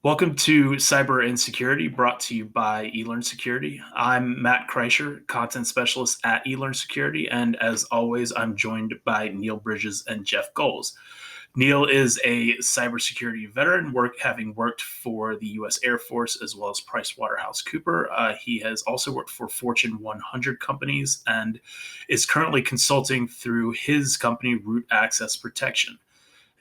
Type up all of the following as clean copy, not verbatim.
Welcome to Cyber Insecurity, brought to you by eLearn Security. I'm Matt Kreischer, content specialist at eLearn Security, and as always, I'm joined by Neil Bridges and Jeff Goals. Neil is a cybersecurity veteran, having worked for the U.S. Air Force as well as PricewaterhouseCoopers. He has also worked for Fortune 100 companies and is currently consulting through his company, Root Access Protection.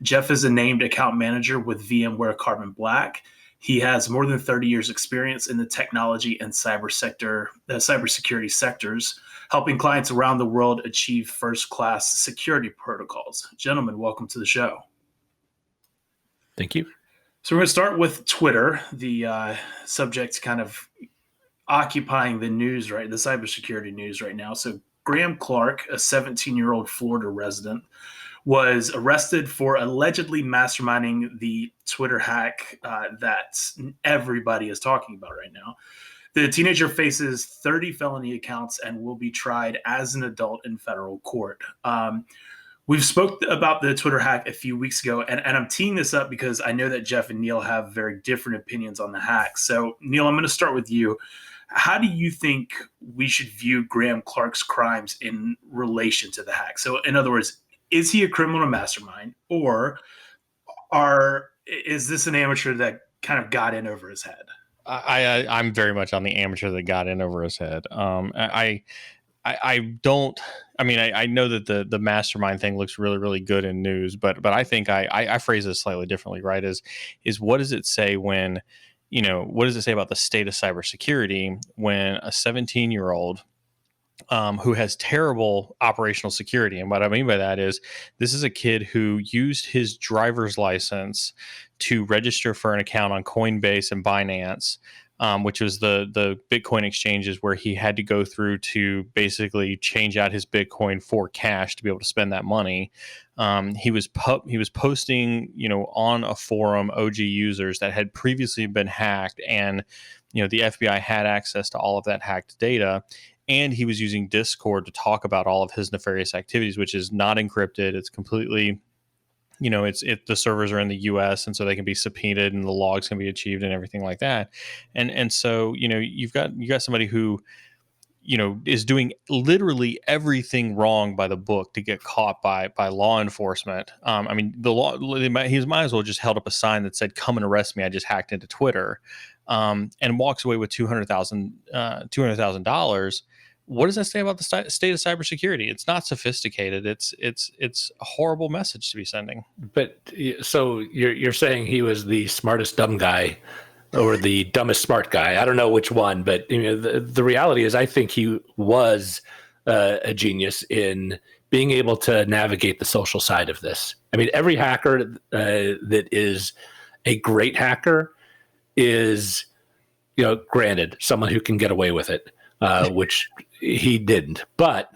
Jeff is a named account manager with VMware Carbon Black. He has more than 30 years experience in the technology and cybersecurity sectors, helping clients around the world achieve first-class security protocols. Gentlemen, welcome to the show. Thank you. So we're going to start with Twitter, the subject kind of occupying the news, right? The cybersecurity news right now. So Graham Clark, a 17-year-old Florida resident, was arrested for allegedly masterminding the Twitter hack that everybody is talking about right now. The teenager faces 30 felony accounts and will be tried as an adult in federal court. We've spoke about the Twitter hack a few weeks ago, and I'm teeing this up because I know that Jeff and Neil have very different opinions on the hack. So, Neil, I'm going to start with you. How do you think we should view Graham Clark's crimes in relation to the hack? So, in other words, is he a criminal mastermind, or is this an amateur that kind of got in over his head? I'm very much on the amateur that got in over his head. I don't. I mean, I know that the mastermind thing looks really, really good in news, but I think I phrase this slightly differently. Right? Is what does it say when, what does it say about the state of cybersecurity when a 17-year-old who has terrible operational security? And what I mean by that is this is a kid who used his driver's license to register for an account on Coinbase and Binance, which was the Bitcoin exchanges where he had to go through to basically change out his Bitcoin for cash to be able to spend that money. He was posting, on a forum, OG users that had previously been hacked, and the FBI had access to all of that hacked data. And he was using Discord to talk about all of his nefarious activities, which is not encrypted. It's completely, the servers are in the U.S. and so they can be subpoenaed and the logs can be achieved and everything like that. And so you've got somebody who is doing literally everything wrong by the book to get caught by law enforcement. I mean, the law, he might as well just held up a sign that said, "Come and arrest me. I just hacked into Twitter," and walks away with $200,000. What does that say about the state of cybersecurity? It's not sophisticated. It's a horrible message to be sending. But so you're saying he was the smartest dumb guy or the dumbest smart guy? I don't know which one, but the reality is I think he was a genius in being able to navigate the social side of this. I mean, every hacker that is a great hacker is, granted, someone who can get away with it, which he didn't. But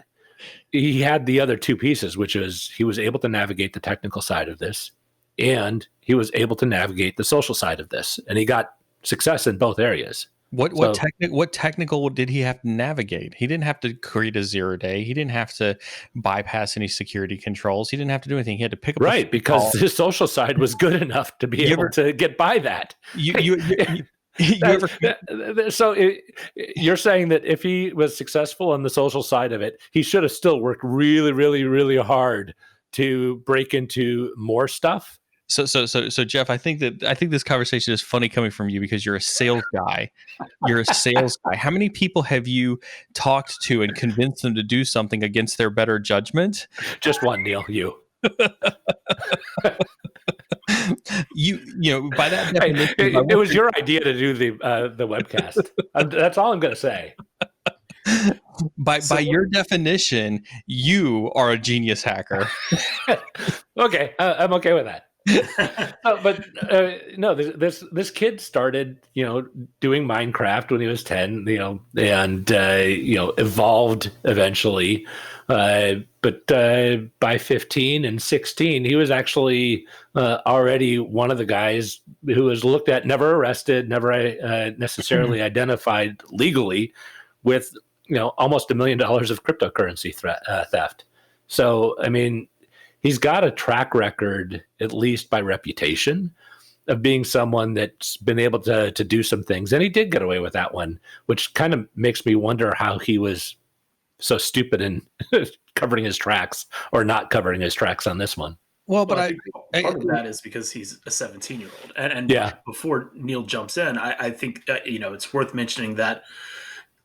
he had the other two pieces, which is he was able to navigate the technical side of this, and he was able to navigate the social side of this, and he got success in both areas. What technical did he have to navigate? He didn't have to create a 0-day. He didn't have to bypass any security controls. He didn't have to do anything. He had to pick up right, because the social side was good enough to be able to get by that. So you're saying that if he was successful on the social side of it, he should have still worked really, really, really hard to break into more stuff? So Jeff, I think this conversation is funny coming from you because you're a sales guy. You're a sales guy. How many people have you talked to and convinced them to do something against their better judgment? Just one, Neil. You. By that definition, it was your idea to do the webcast. That's all I'm going to say. By your definition, you are a genius hacker. Okay, I'm okay with that. No, this kid started, doing Minecraft when he was 10, and evolved eventually. But by 15 and 16, he was actually already one of the guys who was looked at, never arrested, never necessarily identified legally, with almost $1 million of cryptocurrency theft. So, I mean, he's got a track record, at least by reputation, of being someone that's been able to do some things. And he did get away with that one, which kind of makes me wonder how he was so stupid in covering his tracks or not covering his tracks on this one. Well, but I think part of that is because he's a 17-year-old. And Yeah. before Neil jumps in, I think, it's worth mentioning that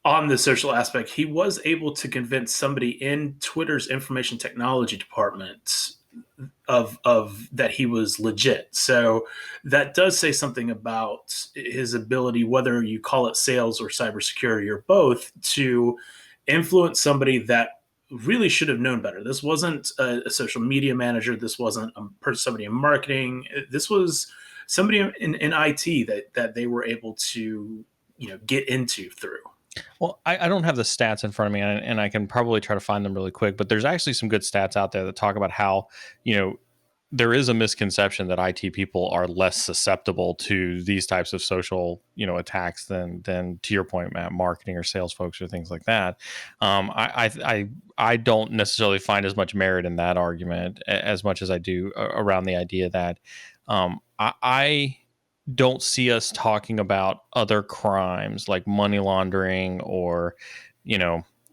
on the social aspect, he was able to convince somebody in Twitter's information technology department of that he was legit. So that does say something about his ability, whether you call it sales or cybersecurity or both, to influence somebody that really should have known better. This wasn't a social media manager. This wasn't somebody in marketing. This was somebody in IT that they were able to get into through. Well, I don't have the stats in front of me, and I can probably try to find them really quick, but there's actually some good stats out there that talk about how, there is a misconception that IT people are less susceptible to these types of social, attacks than to your point, Matt, marketing or sales folks or things like that. I don't necessarily find as much merit in that argument as much as I do around the idea that I don't see us talking about other crimes like money laundering or,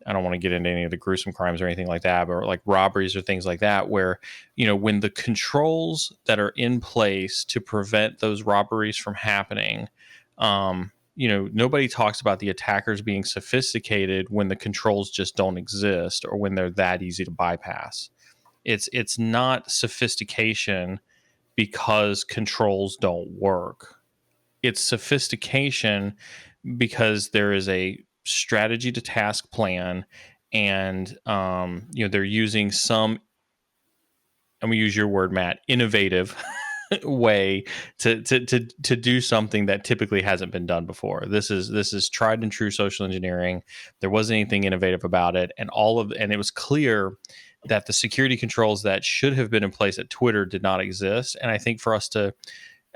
I don't want to get into any of the gruesome crimes or anything like that, but like robberies or things like that, where, when the controls that are in place to prevent those robberies from happening, nobody talks about the attackers being sophisticated when the controls just don't exist or when they're that easy to bypass. It's not sophistication because controls don't work. It's sophistication because there is a strategy to task plan, and they're using some, and we use your word, Matt, innovative way to do something that typically hasn't been done before. This is tried and true social engineering. There wasn't anything innovative about it, and it was clear that the security controls that should have been in place at Twitter did not exist. And I think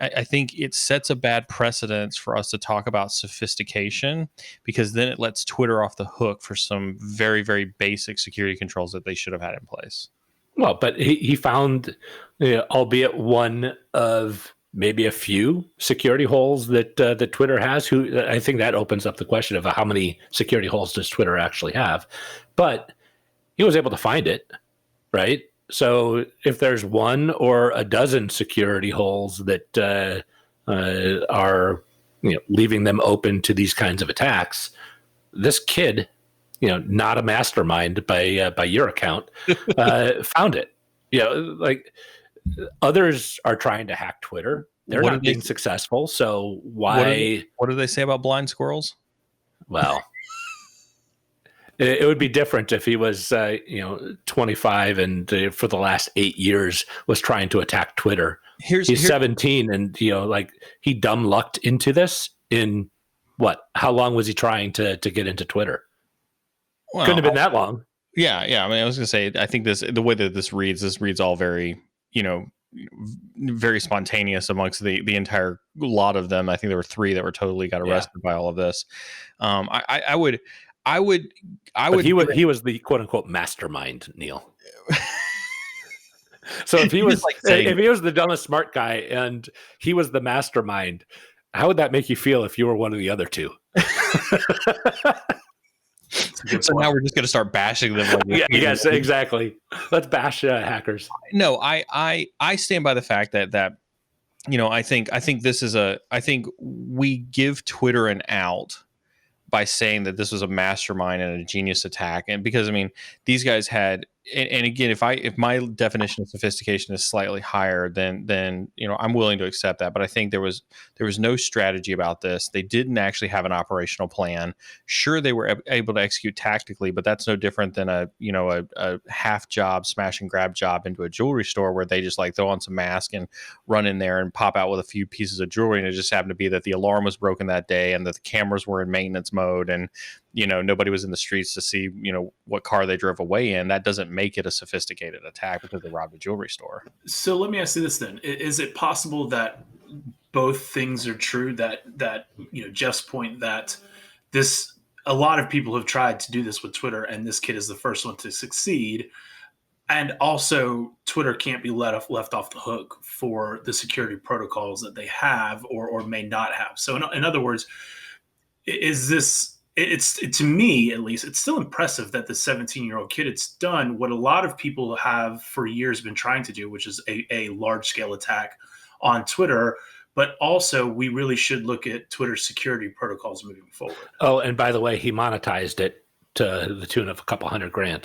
I think it sets a bad precedence for us to talk about sophistication, because then it lets Twitter off the hook for some very, very basic security controls that they should have had in place. Well, but he found, albeit one of maybe a few security holes that Twitter has. I think that opens up the question of how many security holes does Twitter actually have. But he was able to find it, right? So if there's one or a dozen security holes that are leaving them open to these kinds of attacks, this kid, not a mastermind by your account, found it. Like others are trying to hack Twitter. They're not being successful. So why? What do they say about blind squirrels? Well, it would be different if he was, 25 and for the last 8 years was trying to attack Twitter. He's 17 and, he dumb lucked into this in what? How long was he trying to get into Twitter? Well, couldn't have been that long. Yeah. I mean, I was going to say, I think the way that this reads all very, very spontaneous amongst the entire lot of them. I think there were 3 that were totally got arrested by all of this. I would. He was the quote unquote mastermind, Neil. So if he was if he was the dumbest smart guy and he was the mastermind, how would that make you feel if you were one of the other 2? So now we're just going to start bashing them. Yes, exactly. Let's bash hackers. No, I stand by the fact that I think this is I think we give Twitter an out by saying that this was a mastermind and a genius attack. And because, I mean, these guys had, and again, if my definition of sophistication is slightly higher, then I'm willing to accept that. But I think there was no strategy about this. They didn't actually have an operational plan. Sure, they were able to execute tactically, but that's no different than a half job smash and grab job into a jewelry store where they just like throw on some mask and run in there and pop out with a few pieces of jewelry. And it just happened to be that the alarm was broken that day and that the cameras were in maintenance mode and nobody was in the streets to see what car they drove away in. That doesn't make it a sophisticated attack because they robbed a jewelry store. So let me ask you this then: is it possible that both things are true? That Jeff's point that a lot of people have tried to do this with Twitter, and this kid is the first one to succeed. And also, Twitter can't be left off the hook for the security protocols that they have or may not have. So, in other words, is this? To me at least, it's still impressive that the 17-year-old kid, it's done what a lot of people have for years been trying to do, which is a large scale attack on Twitter. But also, we really should look at Twitter's security protocols moving forward. Oh, and by the way, he monetized it to the tune of a couple $100,000.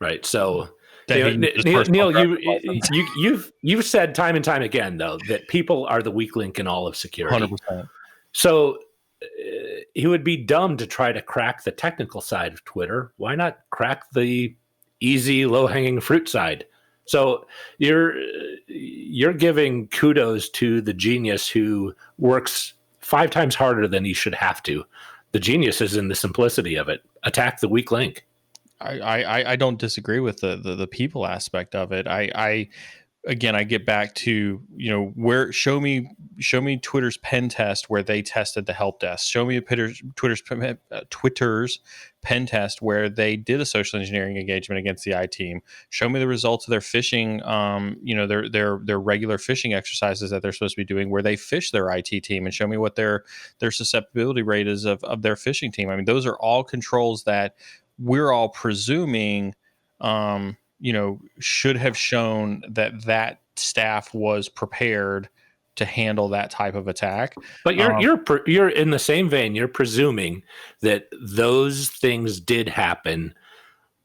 Right. So, Neil, you've said time and time again, though, that people are the weak link in all of security. 100%. So he would be dumb to try to crack the technical side of Twitter. Why not crack the easy, low-hanging fruit side? So you're giving kudos to the genius who works 5 times harder than he should have to. The genius is in the simplicity of it. Attack the weak link. I don't disagree with the people aspect of it. Again, I get back to, where show me Twitter's pen test where they tested the help desk. Show me Twitter's pen test where they did a social engineering engagement against the I team. Show me the results of their phishing, their regular phishing exercises that they're supposed to be doing where they phish their IT team, and show me what their susceptibility rate is of their phishing team. I mean, those are all controls that we're all presuming should have shown that staff was prepared to handle that type of attack. But you're in the same vein. You're presuming that those things did happen,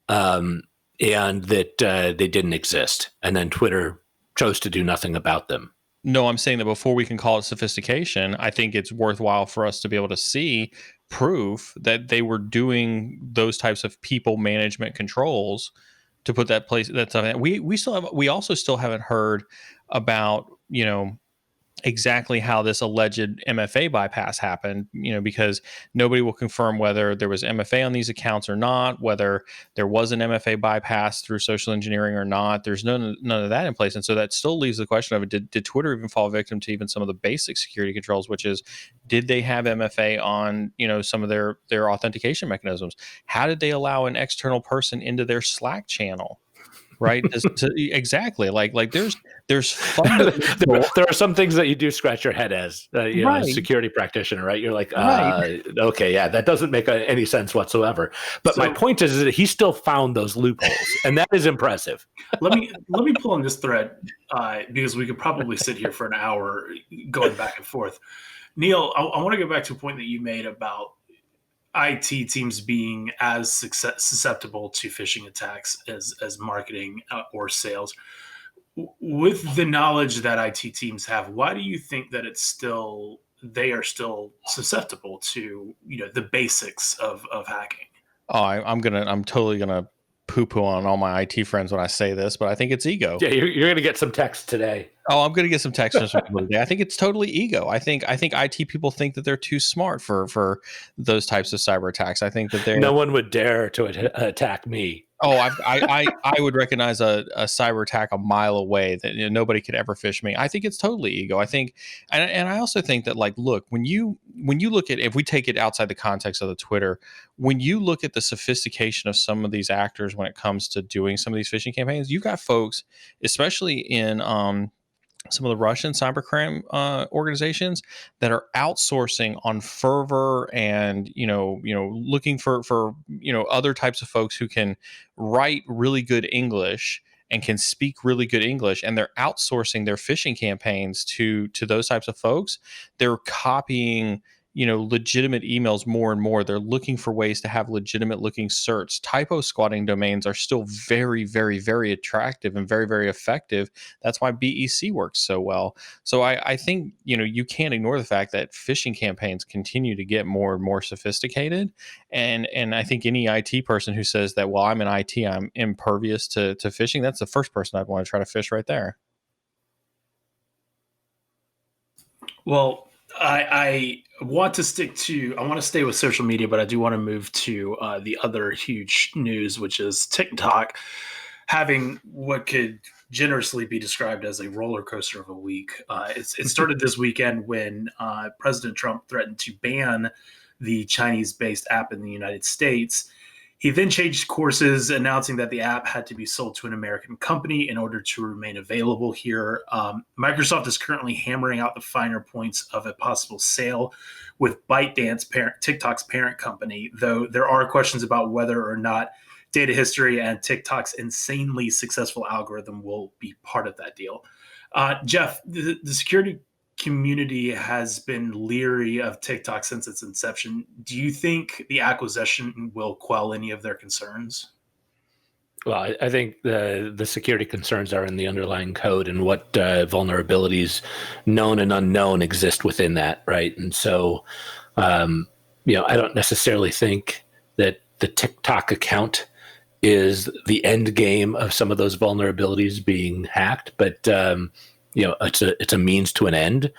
and that they didn't exist, and then Twitter chose to do nothing about them. No, I'm saying that before we can call it sophistication, I think it's worthwhile for us to be able to see proof that they were doing those types of people management controls to put that place. That's something we also still haven't heard about, exactly how this alleged MFA bypass happened, because nobody will confirm whether there was MFA on these accounts or not, whether there was an MFA bypass through social engineering or not. There's none of that in place. And so that still leaves the question of, did Twitter even fall victim to even some of the basic security controls, which is, did they have MFA on, some of their authentication mechanisms? How did they allow an external person into their Slack channel? Right. Exactly. Like there's there are some things that you do scratch your head as right. a security practitioner, right? You're like, okay, yeah, that doesn't make any sense whatsoever. But my point is that he still found those loopholes, and that is impressive. Let me pull on this thread because we could probably sit here for an hour going back and forth. Neil, I want to go back to a point that you made about IT teams being as susceptible to phishing attacks as marketing or sales. With the knowledge that IT teams have, why do you think that they are still susceptible to the basics of hacking? Oh, I'm totally gonna poo-poo on all my IT friends when I say this, but I think it's ego. Yeah, you're gonna get some text today. Oh, I'm going to get some text from people today. I think it's totally ego. I think IT people think that they're too smart for those types of cyber attacks. I think that no one would dare to attack me. Oh, I would recognize a cyber attack a mile away that nobody could ever phish me. I think it's totally ego. I think, and I also think that, like, look, when you look at, if we take it outside the context of the Twitter, when you look at the sophistication of some of these actors when it comes to doing some of these phishing campaigns, you got folks, especially in some of the Russian cybercrime organizations, that are outsourcing on Fervor and looking for other types of folks who can write really good English and can speak really good English, and they're outsourcing their phishing campaigns to those types of folks. They're copying legitimate emails more and more. They're looking for ways to have legitimate looking certs. Typo squatting domains are still very, very, very attractive and very, very effective. That's why BEC works so well. So I think, you can't ignore the fact that phishing campaigns continue to get more and more sophisticated. And I think any IT person who says that, well, I'm in IT, I'm impervious to phishing, that's the first person I'd want to try to phish right there. Well, I want to stay with social media, but I do want to move to the other huge news, which is TikTok having what could generously be described as a roller coaster of a week. It started this weekend when President Trump threatened to ban the Chinese-based app in the United States. He then changed courses, announcing that the app had to be sold to an American company in order to remain available here. Microsoft is currently hammering out the finer points of a possible sale with ByteDance, TikTok's parent company, though there are questions about whether or not data history and TikTok's insanely successful algorithm will be part of that deal. Jeff, the security community has been leery of TikTok since its inception. Do you think the acquisition will quell any of their concerns? Well, I think the security concerns are in the underlying code and what vulnerabilities, known and unknown, exist within that, right? And so, I don't necessarily think that the TikTok account is the end game of some of those vulnerabilities being hacked, but it's a means to an end.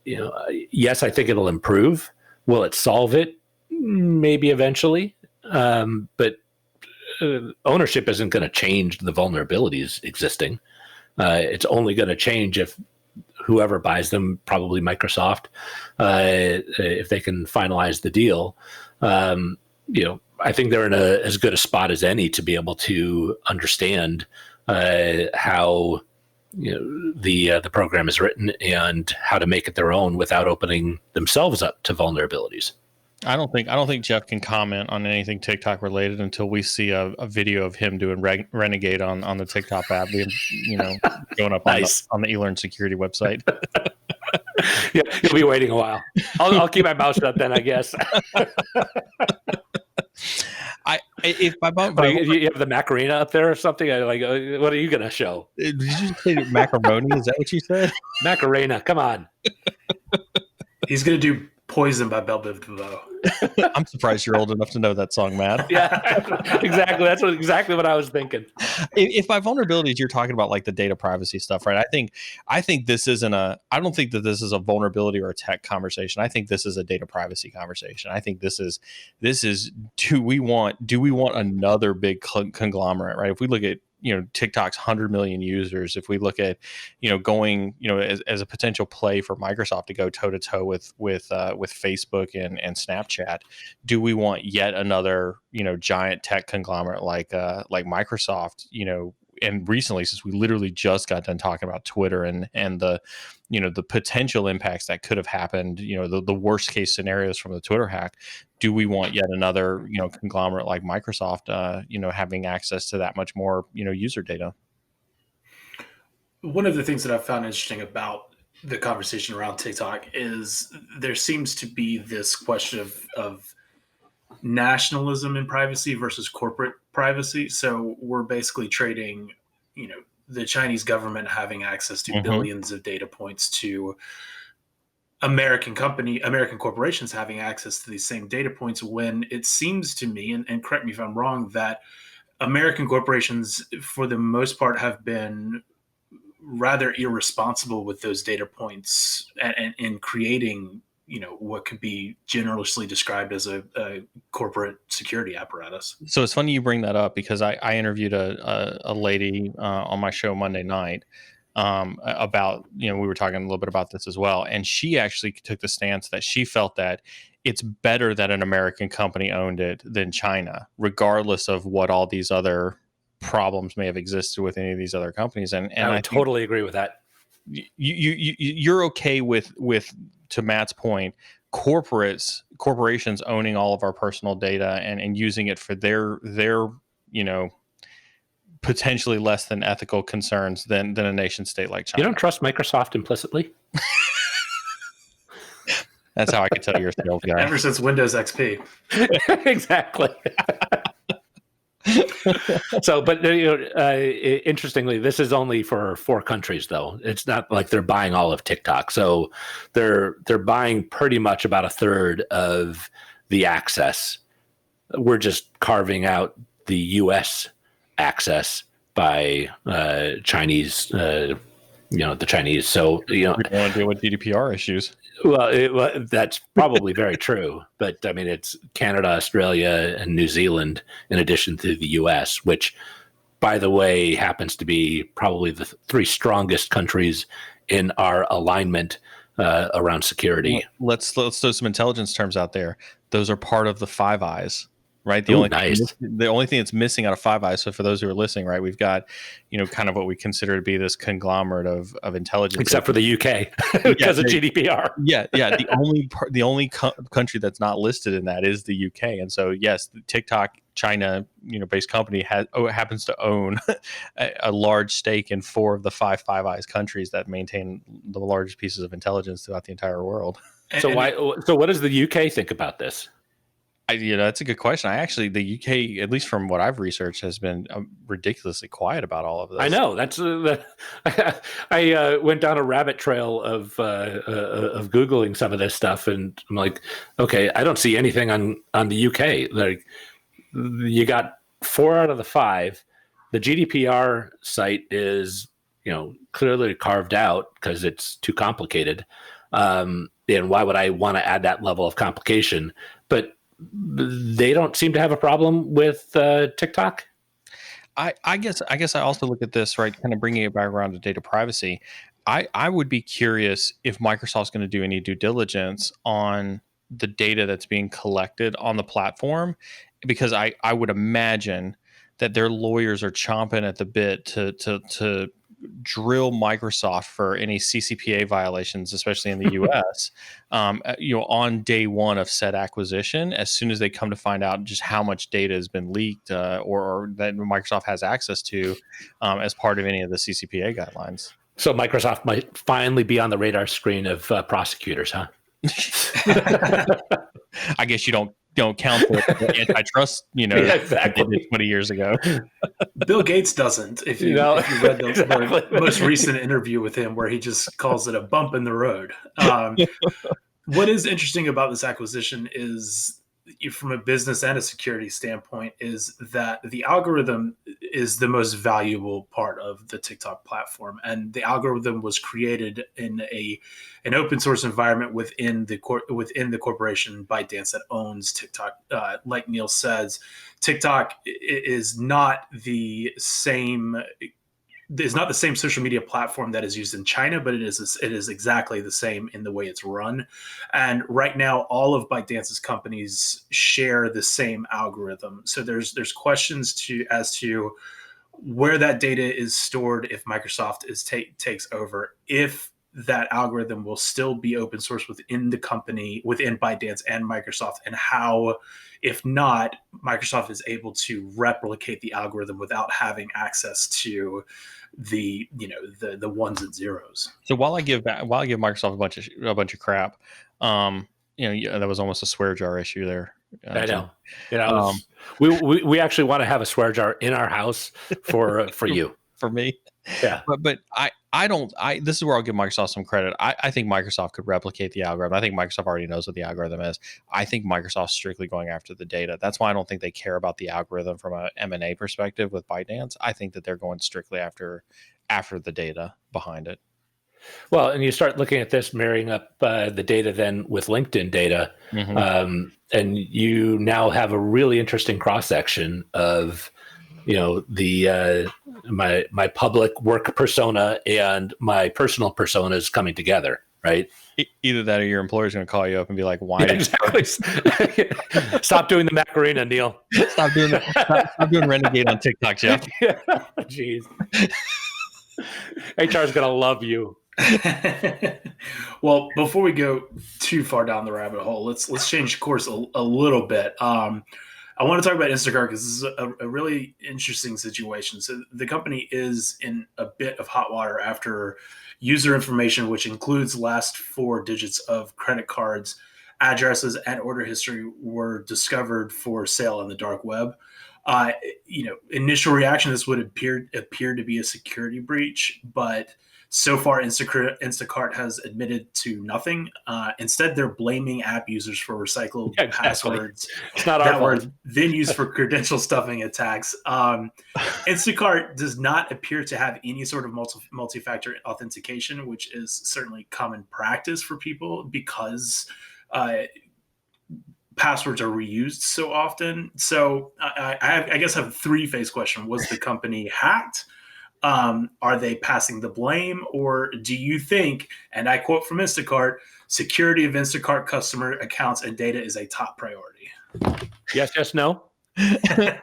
Yes, I think it'll improve. Will it solve it? Maybe eventually, but ownership isn't going to change the vulnerabilities existing. It's only going to change if whoever buys them, probably Microsoft, if they can finalize the deal. I think they're in as good a spot as any to be able to understand how the program is written and how to make it their own without opening themselves up to vulnerabilities. I don't think Jeff can comment on anything TikTok related until we see a video of him doing Renegade on the TikTok app, going up Nice. on the eLearn security website. Yeah, you'll be waiting a while. I'll keep my mouth shut then, I guess. You have the Macarena up there or something? What are you going to show? Did you say macaroni? Is that what you said? Macarena, come on. He's going to do Poison by Belle Biv DeVoe. I'm surprised you're old enough to know that song, Matt. Yeah, exactly. That's exactly what I was thinking. If by vulnerabilities you're talking about like the data privacy stuff, right? I think this isn't I don't think that this is a vulnerability or a tech conversation. I think this is a data privacy conversation. I think this is do we want another big conglomerate, right? If we look at TikTok's 100 million users, if we look at going as a potential play for Microsoft to go toe to toe with Facebook and Snapchat, do we want yet another giant tech conglomerate like Microsoft? And recently, since we literally just got done talking about Twitter and the the potential impacts that could have happened, the worst case scenarios from the Twitter hack, do we want yet another conglomerate like Microsoft having access to that much more user data? One of the things that I've found interesting about the conversation around TikTok is there seems to be this question of nationalism in privacy versus corporate privacy. So we're basically trading, the Chinese government having access to billions of data points to American corporations having access to these same data points, when it seems to me, and correct me if I'm wrong, that American corporations, for the most part, have been rather irresponsible with those data points and in creating what could be generously described as a corporate security apparatus. So it's funny you bring that up, because I interviewed a lady on my show Monday night about, we were talking a little bit about this as well. And she actually took the stance that she felt that it's better that an American company owned it than China, regardless of what all these other problems may have existed with any of these other companies. And I totally agree with that. You're okay with, to Matt's point, corporations owning all of our personal data and using it for their potentially less than ethical concerns than a nation state like China. You don't trust Microsoft implicitly? That's how I can tell you're a sales guy. Ever since Windows XP. Exactly. So, but interestingly, this is only for 4 countries, though. It's not like they're buying all of TikTok. So they're buying pretty much about a third of the access. We're just carving out the U.S. access by Chinese, the Chinese. So we don't want to deal with GDPR issues. Well, that's probably very true. But I mean, it's Canada, Australia, and New Zealand, in addition to the U.S., which, by the way, happens to be probably the 3 strongest countries in our alignment around security. Let's throw some intelligence terms out there. Those are part of the Five Eyes. right? Nice. The only thing that's missing out of Five Eyes. So for those who are listening, right, we've got, kind of what we consider to be this conglomerate of intelligence, except for the UK because of GDPR. Yeah. The only country that's not listed in that is the UK, and so yes, the TikTok China based company happens to own a large stake in 4 of the Five Eyes countries that maintain the largest pieces of intelligence throughout the entire world. So what does the UK think about this? That's a good question. The UK, at least from what I've researched, has been ridiculously quiet about all of this. I know that's I went down a rabbit trail of Googling some of this stuff, and I'm like, okay, I don't see anything on the UK. Like, you got 4 out of the 5. The GDPR site is clearly carved out because it's too complicated. And why would I want to add that level of complication? But they don't seem to have a problem with TikTok. I guess I also look at this, right, kind of bringing it back around to data privacy. I would be curious if Microsoft's going to do any due diligence on the data that's being collected on the platform, because I would imagine that their lawyers are chomping at the bit to drill Microsoft for any CCPA violations, especially in the US, on day one of said acquisition, as soon as they come to find out just how much data has been leaked or that Microsoft has access to as part of any of the CCPA guidelines. So Microsoft might finally be on the radar screen of prosecutors, huh? I guess you don't count the antitrust, exactly. 20 years ago. Bill Gates doesn't. If you read the most recent interview with him, where he just calls it a bump in the road. What is interesting about this acquisition is, from a business and a security standpoint, is that the algorithm is the most valuable part of the TikTok platform, and the algorithm was created in an open source environment within the corporation ByteDance that owns TikTok. Like Neil says, TikTok is not the same. It's not the same social media platform that is used in China, but it is exactly the same in the way it's run. And right now, all of ByteDance's companies share the same algorithm. So there's questions as to where that data is stored if Microsoft takes over, if that algorithm will still be open source within the company, within ByteDance and Microsoft, and how, if not, Microsoft is able to replicate the algorithm without having access to the ones and zeros. So while I give Microsoft a bunch of crap, that was almost a swear jar issue there. I know. We actually want to have a swear jar in our house for you. For me. Yeah. But I don't this is where I'll give Microsoft some credit. I think Microsoft could replicate the algorithm. I think Microsoft already knows what the algorithm is. I think Microsoft's strictly going after the data. That's why I don't think they care about the algorithm from a M&A perspective with ByteDance. I think that they're going strictly after the data behind it. Well, and you start looking at this, marrying up the data then with LinkedIn data, and you now have a really interesting cross section of, my public work persona and my personal personas coming together, right? Either that or your employer's going to call you up and be like, "Why?" Yeah, exactly. Stop doing the Macarena, Neil. Stop doing Renegade on TikTok, Jeff. Yeah. Jeez. HR is going to love you. Well, before we go too far down the rabbit hole, let's change course a little bit. I want to talk about Instacart because this is a really interesting situation. So the company is in a bit of hot water after user information, which includes last 4 digits of credit cards, addresses, and order history, were discovered for sale on the dark web. Initial reaction, this would appear to be a security breach, but so far, Instacart has admitted to nothing. Instead, they're blaming app users for recycled passwords that were then used for credential stuffing attacks. Instacart does not appear to have any sort of multi-factor authentication, which is certainly common practice for people because passwords are reused so often. So I guess I have a 3-phase question. Was the company hacked? Are they passing the blame, or do you think, and I quote from Instacart, security of Instacart customer accounts and data is a top priority? Yes, no. I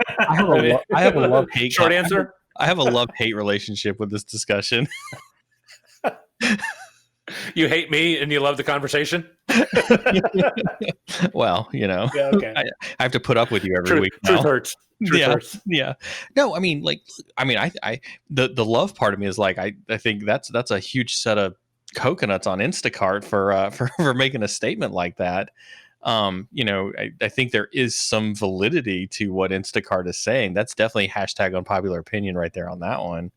have a love hate. Short answer. I have a love hate relationship with this discussion. You hate me and you love the conversation. Well, you know, Yeah, okay. I have to put up with you every week now. Truth hurts. Truth hurts. Yeah. No, I mean, like, the love part of me is like, I think that's a huge set of coconuts on Instacart for making a statement like that. You know, I think there is some validity to what Instacart is saying. That's definitely hashtag unpopular opinion right there on that one.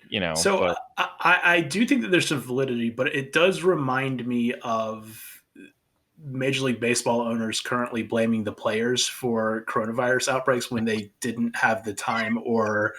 You know, So but I do think that there's some validity, but it does remind me of Major League Baseball owners currently blaming the players for coronavirus outbreaks when they didn't have the time or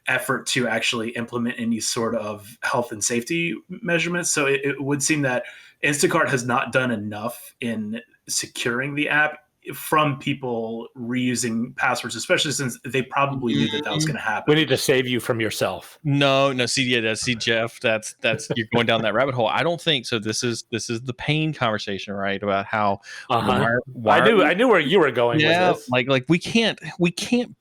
effort to actually implement any sort of health and safety measurements. So it would seem that Instacart has not done enough in securing the app from people reusing passwords, especially since they probably knew that was going to happen. We need to save you from yourself. No, see, Jeff, that's you're going down that rabbit hole. I don't think so. This is the pain conversation, right? About how I knew where you were going. Yeah, with this. like we can't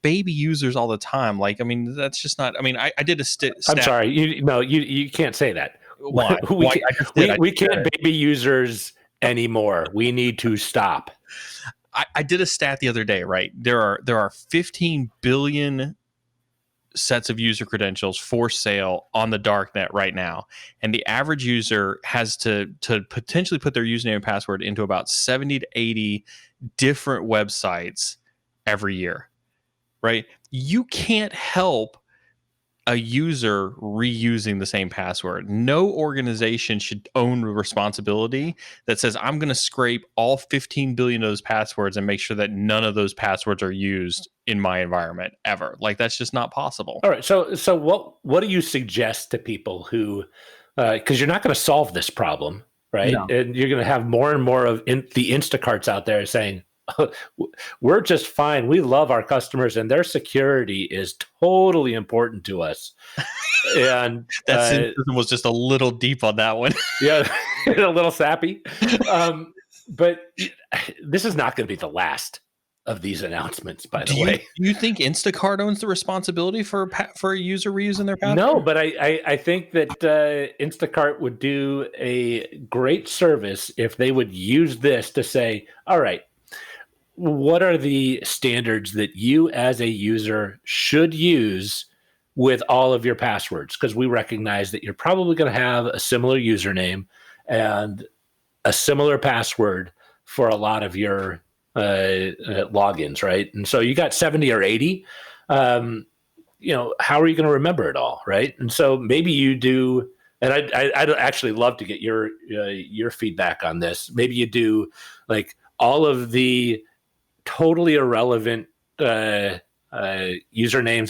baby users all the time. Like, I mean, that's just not. I mean, I did a stat. I'm sorry, you can't say that. Why? We can't baby users anymore. We need to stop. I did a stat the other day, right? There are 15 billion sets of user credentials for sale on the dark net right now, and the average user has to potentially put their username and password into about 70 to 80 different websites every year, right? You can't help a user reusing the same password. No organization should own the responsibility that says, I'm going to scrape all 15 billion of those passwords and make sure that none of those passwords are used in my environment ever. Like, that's just not possible. All right. So what do you suggest to people who, because you're not going to solve this problem, right? No. And you're going to have more and more of the Instacarts out there saying, we're just fine. We love our customers and their security is totally important to us. And that cynicism was just a little deep on that one. Yeah, a little sappy. But this is not going to be the last of these announcements, by the way. Do you think Instacart owns the responsibility for a user reusing their password? No, but I think that Instacart would do a great service if they would use this to say, all right, what are the standards that you as a user should use with all of your passwords? Because we recognize that you're probably going to have a similar username and a similar password for a lot of your logins, right? And so you got 70 or 80. How are you going to remember it all, right? And so maybe you do. And I'd actually love to get your feedback on this. Maybe you do like all of the totally irrelevant usernames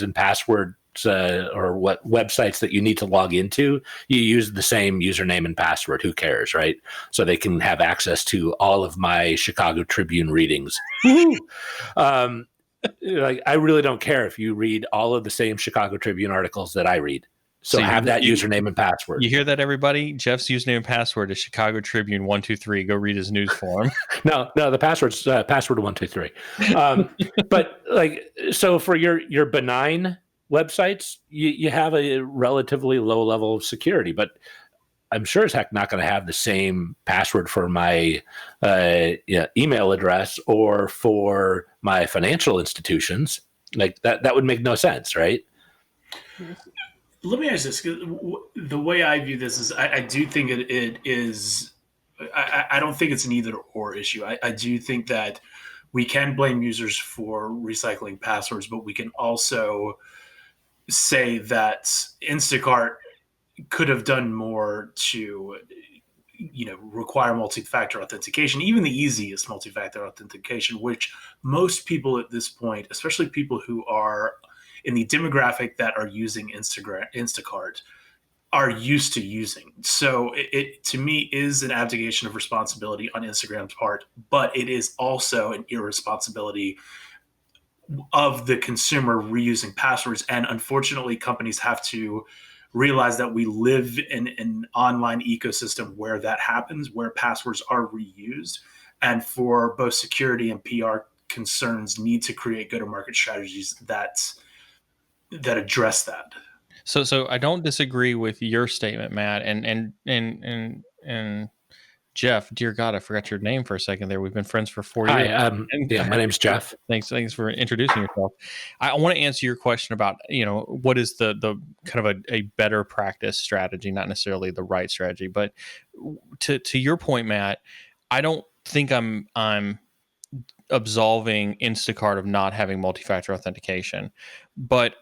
and passwords or what websites that you need to log into, you use the same username and password. Who cares, right? So they can have access to all of my Chicago Tribune readings. Like, I really don't care if you read all of the same Chicago Tribune articles that I read. So have that username and password. You hear that, everybody? Jeff's username and password is Chicago Tribune 123. Go read his news for him. No, the password's password 123. But like, so for your benign websites, you have a relatively low level of security, but I'm sure as heck not going to have the same password for my email address or for my financial institutions. Like that would make no sense, right? Let me ask this. The way I view this is I do think it is, I don't think it's an either or issue. I do think that we can blame users for recycling passwords, but we can also say that Instacart could have done more to, require multi-factor authentication, even the easiest multi-factor authentication, which most people at this point, especially people who are in the demographic that are using Instacart, are used to using. So it to me is an abdication of responsibility on Instagram's part, but it is also an irresponsibility of the consumer reusing passwords. And unfortunately, companies have to realize that we live in an online ecosystem where that happens, where passwords are reused. And for both security and PR concerns need to create go-to-market strategies that address that. So I don't disagree with your statement, Matt, and Jeff. Dear God, I forgot your name for a second there. We've been friends for 4 years. Hi, my name's Jeff. Thanks for introducing yourself. I want to answer your question about what is the kind of a better practice strategy, not necessarily the right strategy, but to your point, Matt, I don't think I'm absolving Instacart of not having multi-factor authentication, but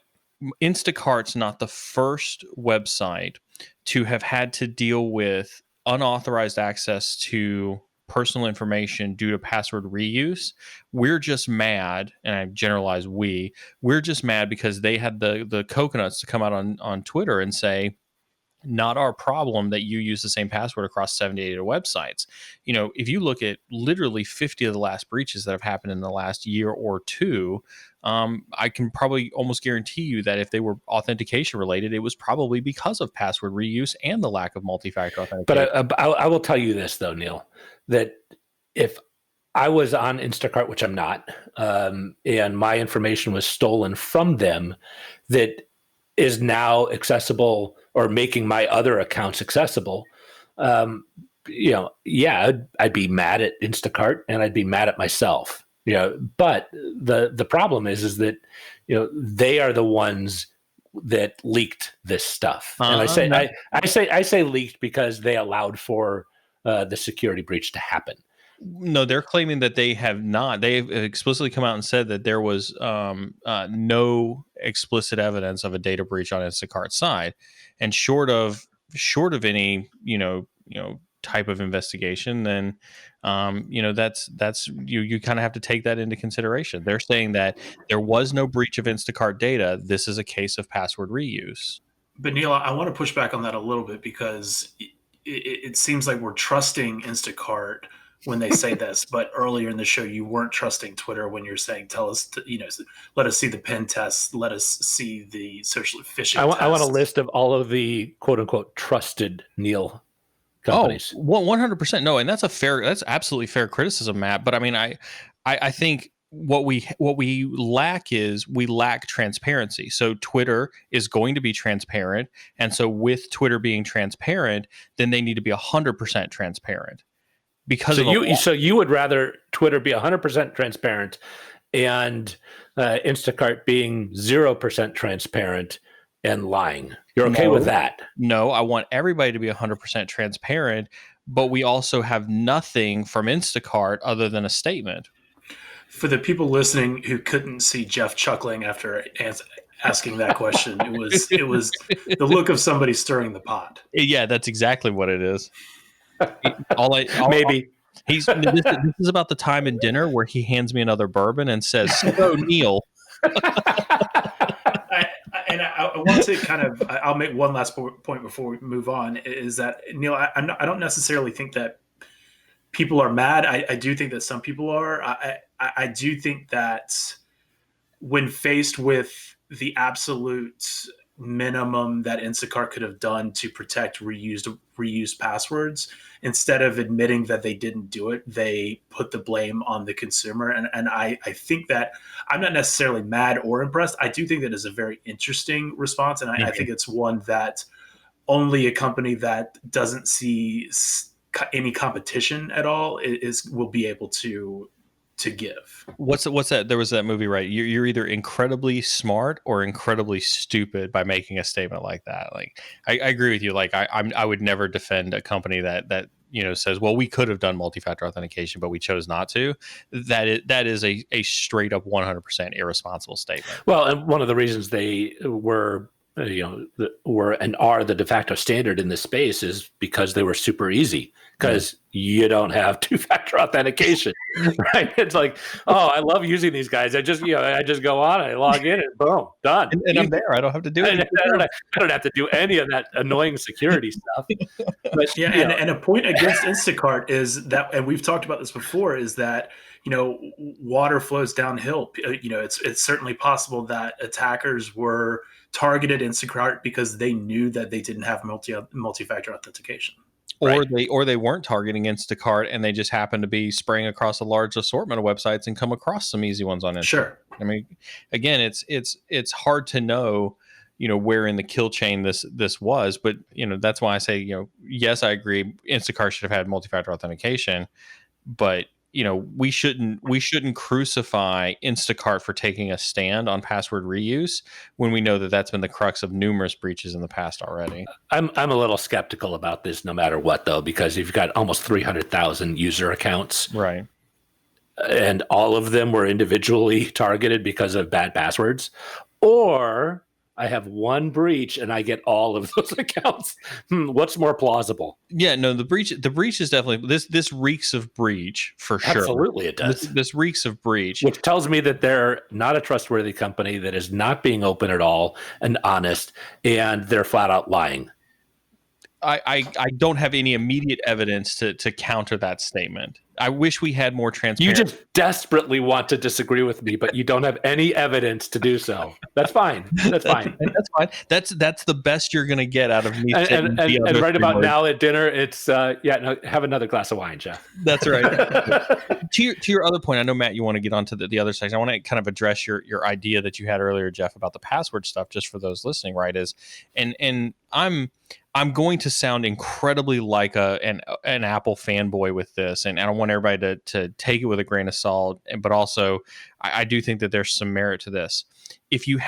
Instacart's not the first website to have had to deal with unauthorized access to personal information due to password reuse. We're just mad, and I generalize we're just mad because they had the coconuts to come out on Twitter and say, not our problem that you use the same password across 78 websites. If you look at literally 50 of the last breaches that have happened in the last year or two, I can probably almost guarantee you that if they were authentication related, it was probably because of password reuse and the lack of multi-factor authentication. But I will tell you this, though, Neil, that if I was on Instacart, which I'm not, and my information was stolen from them, that is now accessible or making my other accounts accessible, I'd be mad at Instacart and I'd be mad at myself. But the problem is that they are the ones that leaked this stuff, and I say leaked because they allowed for the security breach to happen. No, they're claiming that they have not. They've explicitly come out and said that there was no explicit evidence of a data breach on Instacart's side, and short of any type of investigation, then that's you kind of have to take that into consideration. They're saying that there was no breach of Instacart data. This is a case of password reuse. But Neil, I want to push back on that a little bit because it seems like we're trusting Instacart when they say this, but earlier in the show, you weren't trusting Twitter when you're saying, tell us, let us see the pen tests, let us see the social phishing tests. I want a list of all of the quote unquote trusted Neil companies. Oh, 100%. No. And that's absolutely fair criticism, Matt. But I mean, I think what we lack transparency. So Twitter is going to be transparent. And so with Twitter being transparent, then they need to be 100% transparent. Because so you would rather Twitter be 100% transparent and Instacart being 0% transparent and lying. You're okay with that? No, I want everybody to be 100% transparent, but we also have nothing from Instacart other than a statement. For the people listening who couldn't see Jeff chuckling after asking that question, it was the look of somebody stirring the pot. Yeah, that's exactly what it is. Maybe this is about the time in dinner where he hands me another bourbon and says, "So Neil." I want to I'll make one last point before we move on. Is that Neil? I don't necessarily think that people are mad. I do think that some people are. I do think that when faced with the absolute minimum that Instacart could have done to protect reused passwords, instead of admitting that they didn't do it, they put the blame on the consumer. And I think that I'm not necessarily mad or impressed. I do think that is a very interesting response. And I think it's one that only a company that doesn't see any competition at all will be able to give. What's that? There was that movie, right? You're either incredibly smart or incredibly stupid by making a statement like that. Like, I agree with you. Like, I would never defend a company that says, well, we could have done multi-factor authentication, but we chose not to. That is a straight up 100% irresponsible statement. Well, and one of the reasons they were and are the de facto standard in this space is because they were super easy, because you don't have two-factor authentication, right? It's like, oh, I love using these guys. I just go on, I log in, and boom, done. And I'm there. I don't have to do it. I don't have to do any of that annoying security stuff. But yeah, and a point against Instacart is that, and we've talked about this before, is that water flows downhill. It's certainly possible that attackers were targeted Instacart because they knew that they didn't have multi-factor authentication. Or they weren't targeting Instacart and they just happened to be spraying across a large assortment of websites and come across some easy ones on Instacart. Sure. I mean, again, it's hard to know, where in the kill chain this was, but that's why I say, yes, I agree, Instacart should have had multi-factor authentication, but we shouldn't crucify Instacart for taking a stand on password reuse when we know that that's been the crux of numerous breaches in the past already. I'm a little skeptical about this no matter what, though, because you've got almost 300,000 user accounts. Right. And all of them were individually targeted because of bad passwords. Or I have one breach and I get all of those accounts. What's more plausible? Yeah, no, the breach is definitely this reeks of breach for sure. Absolutely, it does. This reeks of breach, which tells me that they're not a trustworthy company, that is not being open at all and honest, and they're flat out lying. I don't have any immediate evidence to counter that statement. I wish we had more transparency. You just desperately want to disagree with me, but you don't have any evidence to do so. That's fine. That's fine. That's fine. That's the best you're going to get out of me. And right about now at dinner, it's have another glass of wine, Jeff. That's right. to your other point, I know, Matt, you want to get onto the other section. I want to kind of address your idea that you had earlier, Jeff, about the password stuff, just for those listening, right? And I'm going to sound incredibly like an Apple fanboy with this, and I don't want everybody to take it with a grain of salt, but also I do think that there's some merit to this. If you're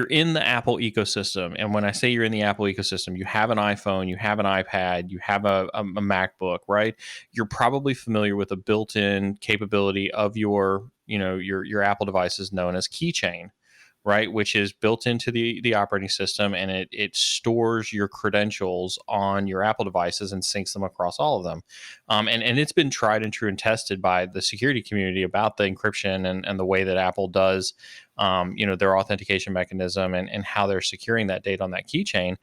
in the Apple ecosystem, and when I say you're in the Apple ecosystem, you have an iPhone, you have an iPad, you have a MacBook, right? You're probably familiar with a built-in capability of your Apple devices known as Keychain, right? Which is built into the operating system, and it stores your credentials on your Apple devices and syncs them across all of them. And it's been tried and true and tested by the security community about the encryption and the way that Apple does, their authentication mechanism and how they're securing that data on that keychain.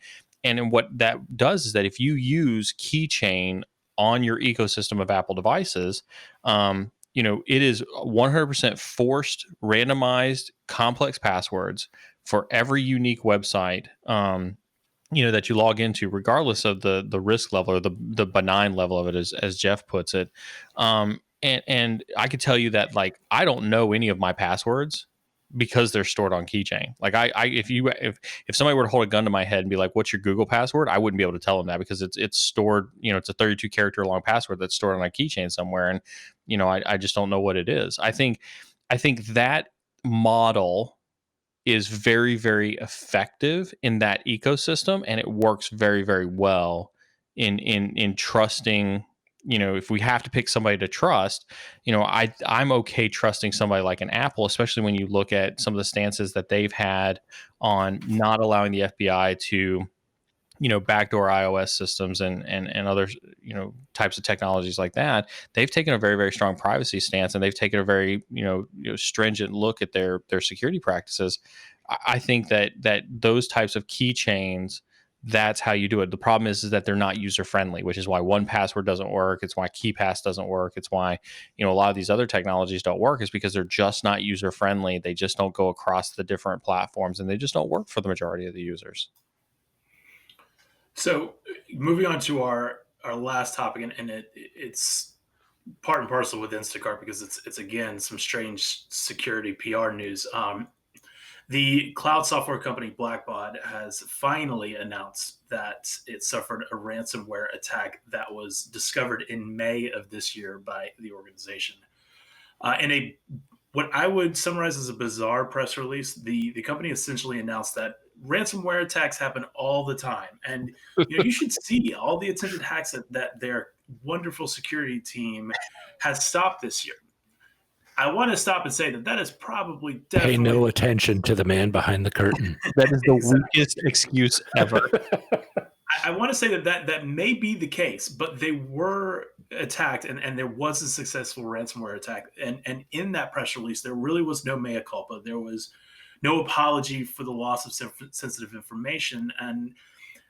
And what that does is that if you use Keychain on your ecosystem of Apple devices, it is 100% forced, randomized, complex passwords for every unique website, that you log into, regardless of the risk level or the benign level of it, as Jeff puts it. And I could tell you that, like, I don't know any of my passwords because they're stored on Keychain. Like if somebody were to hold a gun to my head and be like, "What's your Google password?" I wouldn't be able to tell them that because it's stored. It's a 32 character long password that's stored on a keychain somewhere, and I just don't know what it is. I think that model is very, very effective in that ecosystem, and it works very, very well in trusting. If we have to pick somebody to trust, I'm okay trusting somebody like an Apple, especially when you look at some of the stances that they've had on not allowing the FBI to, backdoor iOS systems and other, types of technologies like that. They've taken a very, very strong privacy stance, and they've taken a very, stringent look at their security practices. I think that those types of keychains, that's how you do it. The problem is that they're not user friendly, which is why 1Password doesn't work. It's why KeePass doesn't work. It's why, a lot of these other technologies don't work, is because they're just not user friendly. They just don't go across the different platforms, and they just don't work for the majority of the users. So moving on to our last topic, and it's part and parcel with Instacart because it's again some strange security PR news. The cloud software company Blackbaud has finally announced that it suffered a ransomware attack that was discovered in May of this year by the organization. In what I would summarize as a bizarre press release, the company essentially announced that ransomware attacks happen all the time, and you should see all the attempted hacks that their wonderful security team has stopped this year. I want to stop and say that is probably definitely... Pay no attention to the man behind the curtain. That is the weakest excuse ever. I want to say that may be the case, but they were attacked, and there was a successful ransomware attack. And in that press release, there really was no mea culpa. There was no apology for the loss of sensitive information. And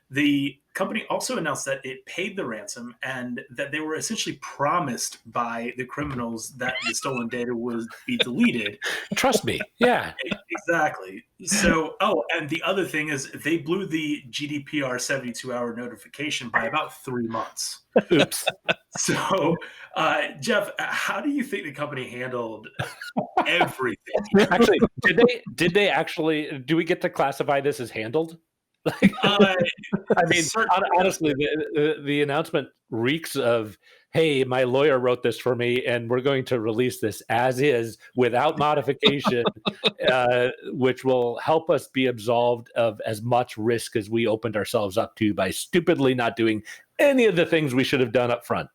the company also announced that it paid the ransom and that they were essentially promised by the criminals that the stolen data would be deleted. Trust me. Yeah. Exactly. So, and the other thing is they blew the GDPR 72-hour notification by about 3 months. Oops. So, Jeff, how do you think the company handled everything here? Actually, did they actually? Do we get to classify this as handled? Uh, I mean, certainly, honestly, the announcement reeks of, "Hey, my lawyer wrote this for me, and we're going to release this as is without modification, which will help us be absolved of as much risk as we opened ourselves up to by stupidly not doing any of the things we should have done up front."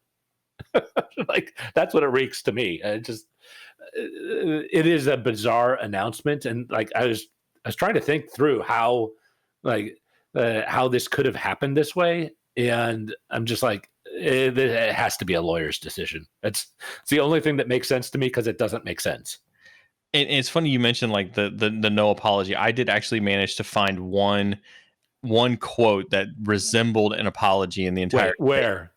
Like, that's what it reeks to me. It is a bizarre announcement, and like I was trying to think through how this could have happened this way, and I'm just like, it has to be a lawyer's decision. It's the only thing that makes sense to me, because it doesn't make sense. And it's funny you mentioned like the no apology. I did actually manage to find one quote that resembled an apology in the entire. Wait, where?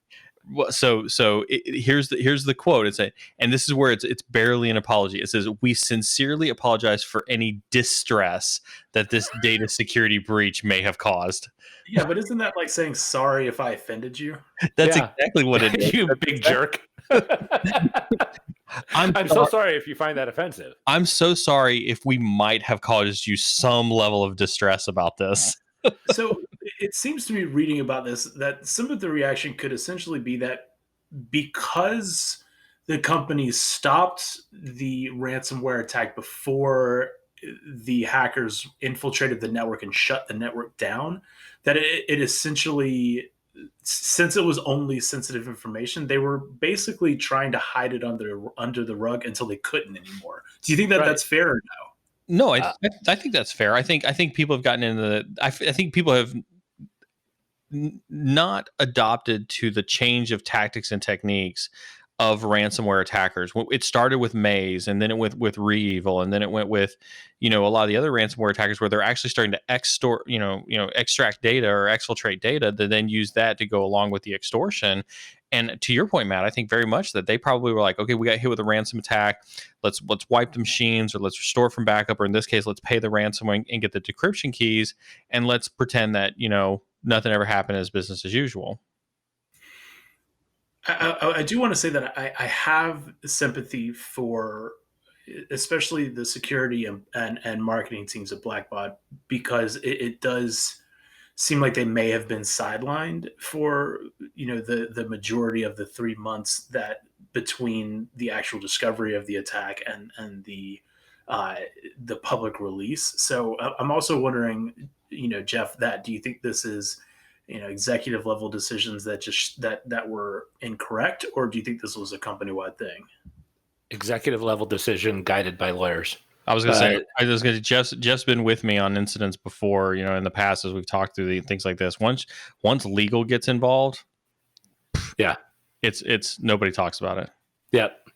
Well, here's the quote. And this is where it's barely an apology. It says, "We sincerely apologize for any distress that this data security breach may have caused." yeah, but isn't that like saying sorry if I offended you? That's Yeah. exactly what it is. You big jerk. I'm so sorry if you find that offensive. I'm so sorry if we might have caused you some level of distress about this. So it seems to me, reading about this, that some of the reaction could essentially be that because the company stopped the ransomware attack before the hackers infiltrated the network and shut the network down, that it essentially, since it was only sensitive information, they were basically trying to hide it under the rug until they couldn't anymore. Do you think that Right. that's fair or no? No, I think that's fair. I think people have gotten into I think people have not adopted to the change of tactics and techniques of ransomware attackers. It started with Maze, and then it went with ReEvil, and then it went with, a lot of the other ransomware attackers where they're actually starting to extract data or exfiltrate data to then use that to go along with the extortion. And to your point, Matt, I think very much that they probably were like, okay, we got hit with a ransom attack. Let's wipe the machines, or let's restore from backup, or in this case, let's pay the ransom and get the decryption keys, and let's pretend that nothing ever happened as business as usual. I do want to say that I have sympathy for especially the security and marketing teams at Blackbot, because it does seem like they may have been sidelined for the majority of the 3 months that between the actual discovery of the attack and the public release. So I'm also wondering, Jeff, do you think this is executive level decisions that were incorrect, or do you think this was a company wide thing? Executive level decision guided by lawyers. I was going to say, Jeff's been with me on incidents before, in the past, as we've talked through things like this. Once legal gets involved, yeah, it's nobody talks about it. Yep.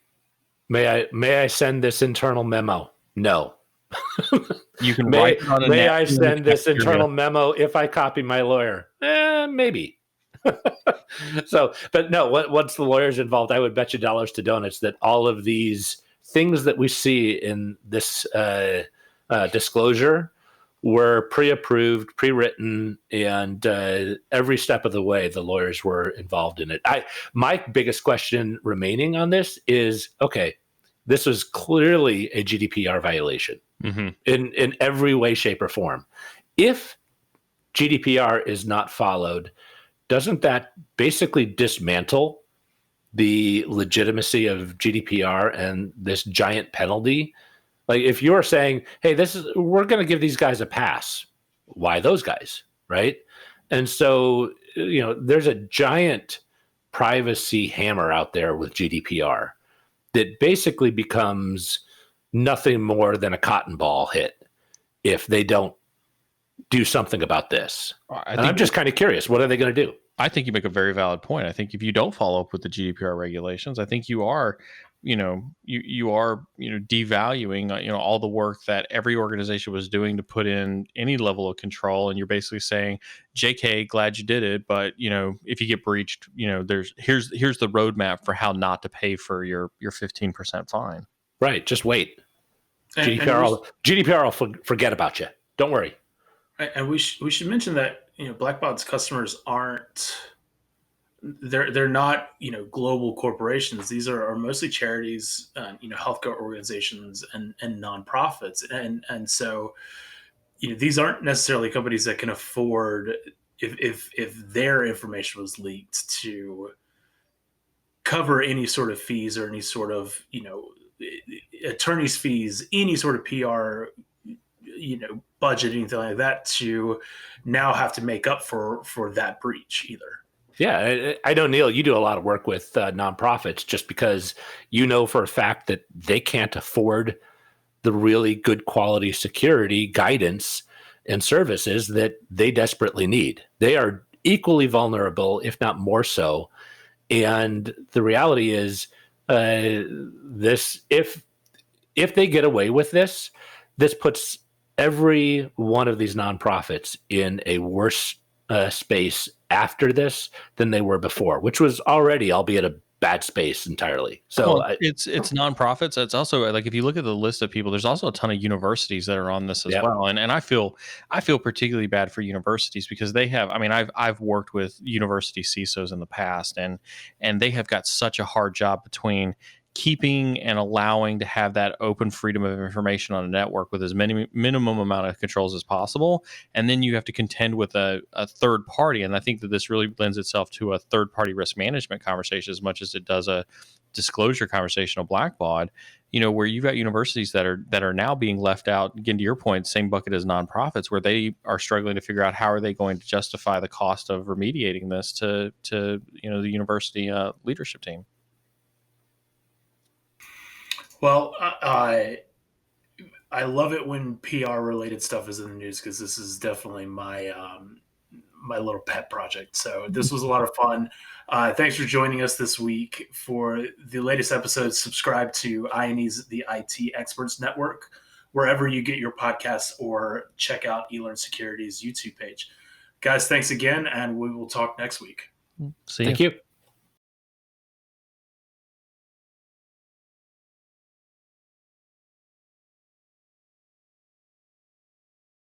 May I send this internal memo? No. You can write it on a May I send this internal memo if I copy my lawyer? Maybe. So, but no, once the lawyer's involved, I would bet you dollars to donuts that all of these things that we see in this disclosure were pre-approved, pre-written, and every step of the way the lawyers were involved in it. My biggest question remaining on this is, okay, this was clearly a GDPR violation in every way, shape, or form. If GDPR is not followed, doesn't that basically dismantle the legitimacy of GDPR and this giant penalty? Like, if you're saying, hey, we're going to give these guys a pass, why those guys, right? And so, there's a giant privacy hammer out there with GDPR that basically becomes nothing more than a cotton ball hit if they don't do something about this. I'm just kind of curious, what are they going to do? I think you make a very valid point. I think if you don't follow up with the GDPR regulations, I think you are, you are devaluing, all the work that every organization was doing to put in any level of control. And you're basically saying, JK, glad you did it, but if you get breached, here's the roadmap for how not to pay for your 15% fine. Right. Just wait. GDPR will forget about you. Don't worry. And we should mention that Blackbaud's customers aren't they're not global corporations. These are mostly charities, healthcare organizations and nonprofits, and so these aren't necessarily companies that can afford, if their information was leaked, to cover any sort of fees or any sort of attorney's fees, any sort of PR budget, anything like that, to now have to make up for that breach either. Yeah, I know, Neil, you do a lot of work with nonprofits just because for a fact that they can't afford the really good quality security guidance and services that they desperately need. They are equally vulnerable, if not more so. And the reality is, if they get away with this, this puts every one of these nonprofits in a worse space after this than they were before, which was already, albeit a bad space entirely. So it's nonprofits. It's also like, if you look at the list of people, there's also a ton of universities that are on this as well. And I feel particularly bad for universities because they have, I've worked with university CISOs in the past, and they have got such a hard job between keeping and allowing to have that open freedom of information on a network with as many minimum amount of controls as possible. And then you have to contend with a third party. And I think that this really lends itself to a third party risk management conversation as much as it does a disclosure conversation of Blackbaud, where you've got universities that are now being left out, again, to your point, same bucket as nonprofits, where they are struggling to figure out how are they going to justify the cost of remediating this to the university leadership team. Well, I love it when PR related stuff is in the news, because this is definitely my my little pet project. So this was a lot of fun. Thanks for joining us this week. For the latest episodes, subscribe to INE's The IT Experts Network, wherever you get your podcasts, or check out eLearn Security's YouTube page. Guys, thanks again, and we will talk next week. See you. Thank you.